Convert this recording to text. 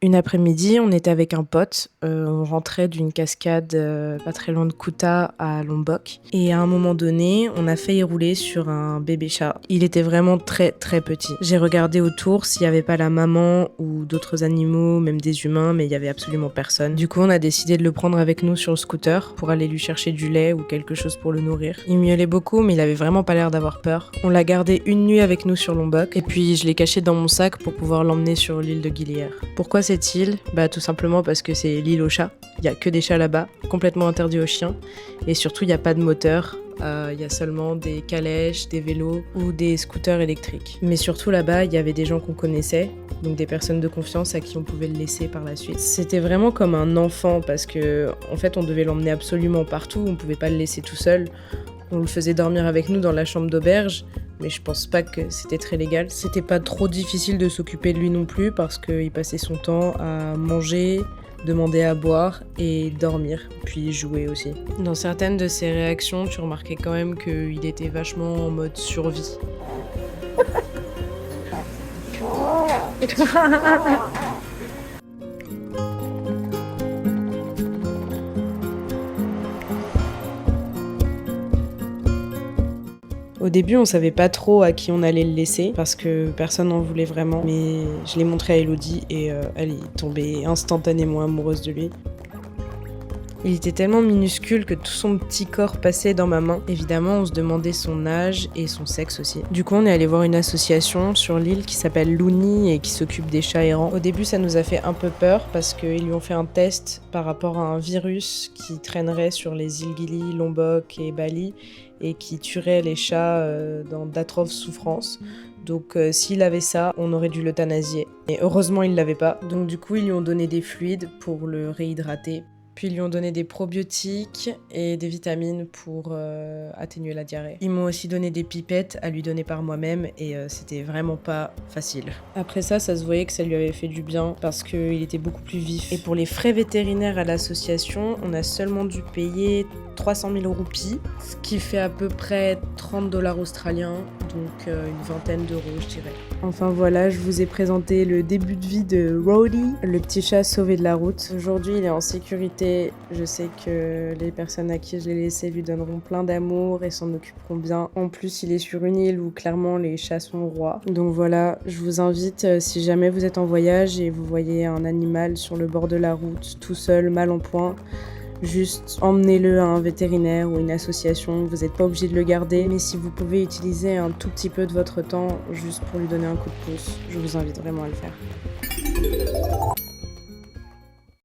Une après-midi, on était avec un pote, on rentrait d'une cascade, pas très loin de Kuta à Lombok et à un moment donné, on a failli rouler sur un bébé chat. Il était vraiment très, très petit. J'ai regardé autour s'il y avait pas la maman ou d'autres animaux, même des humains, mais il y avait absolument personne. Du coup, on a décidé de le prendre avec nous sur le scooter pour aller lui chercher du lait ou quelque chose pour le nourrir. Il miaulait beaucoup, mais il avait vraiment pas l'air d'avoir peur. On l'a gardé une nuit avec nous sur Lombok et puis je l'ai caché dans mon sac pour pouvoir l'emmener sur l'île de Gilière. Pourquoi cette île ? Tout simplement parce que c'est l'île aux chats. Il y a que des chats là-bas, complètement interdits aux chiens. Et surtout, il n'y a pas de moteur. Il y a seulement des calèches, des vélos ou des scooters électriques. Mais surtout là-bas, il y avait des gens qu'on connaissait, donc des personnes de confiance à qui on pouvait le laisser par la suite. C'était vraiment comme un enfant parce que, en fait, on devait l'emmener absolument partout. On ne pouvait pas le laisser tout seul. On le faisait dormir avec nous dans la chambre d'auberge, mais je pense pas que c'était très légal. C'était pas trop difficile de s'occuper de lui non plus parce qu'il passait son temps à manger, demander à boire et dormir, puis jouer aussi. Dans certaines de ses réactions, tu remarquais quand même qu'il était vachement en mode survie. Au début, on savait pas trop à qui on allait le laisser parce que personne n'en voulait vraiment. Mais je l'ai montré à Elodie et elle est tombée instantanément amoureuse de lui. Il était tellement minuscule que tout son petit corps passait dans ma main. Évidemment, on se demandait son âge et son sexe aussi. Du coup, on est allé voir une association sur l'île qui s'appelle Louni et qui s'occupe des chats errants. Au début, ça nous a fait un peu peur parce qu'ils lui ont fait un test par rapport à un virus qui traînerait sur les îles Gili, Lombok et Bali et qui tuerait les chats dans d'atroces souffrances. Donc s'il avait ça, on aurait dû l'euthanasier. Et heureusement, il l'avait pas. Donc du coup, ils lui ont donné des fluides pour le réhydrater. Puis ils lui ont donné des probiotiques et des vitamines pour atténuer la diarrhée. Ils m'ont aussi donné des pipettes à lui donner par moi-même et c'était vraiment pas facile. Après ça se voyait que ça lui avait fait du bien parce qu'il était beaucoup plus vif. Et pour les frais vétérinaires à l'association, on a seulement dû payer 300 000 roupies, ce qui fait à peu près 30 $ australiens, donc une vingtaine d'euros je dirais. Enfin voilà, je vous ai présenté le début de vie de Rowdy, le petit chat sauvé de la route. Aujourd'hui il est en sécurité, je sais que les personnes à qui je l'ai laissé lui donneront plein d'amour et s'en occuperont bien. En plus il est sur une île où clairement les chats sont rois. Donc voilà, je vous invite, si jamais vous êtes en voyage et vous voyez un animal sur le bord de la route, tout seul, mal en point, juste emmenez-le à un vétérinaire ou une association, vous n'êtes pas obligé de le garder, mais si vous pouvez utiliser un tout petit peu de votre temps juste pour lui donner un coup de pouce, je vous invite vraiment à le faire.